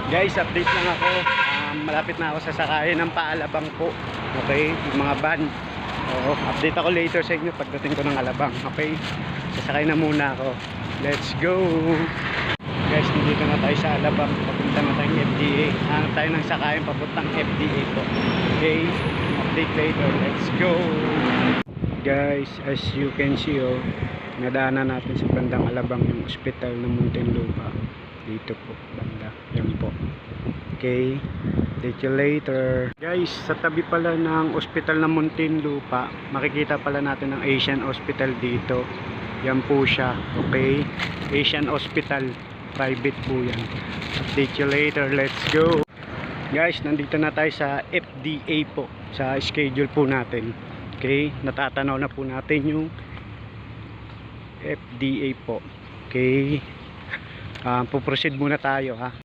Guys, update lang ako. Malapit na ako sa sakayan ng Paalabang po. Okay, yung mga van. Oo, update ako later sa inyo pagdating ko ng Alabang. Okay, sasakay na muna ako. Let's go. Guys, dito na tayo sa Alabang. Papunta na tayong FDA. Hanap tayo ng sakayan papuntang FDA po. Okay, update later. Let's go. Guys, as you can see, nadaanan natin sa bandang Alabang yung ospital ng Muntinlupa. Dito po banda, yan po. Okay, see you later. Guys, sa tabi pala ng ospital ng Muntinlupa, makikita pala natin ang Asian Hospital dito. Yan po siya. Okay, Asian Hospital, private po yan. See you later. Let's go. Guys, nandito na tayo sa FDA po, sa schedule po natin. Okay, natatanaw na po natin yung FDA po. Okay, puproceed muna tayo ha.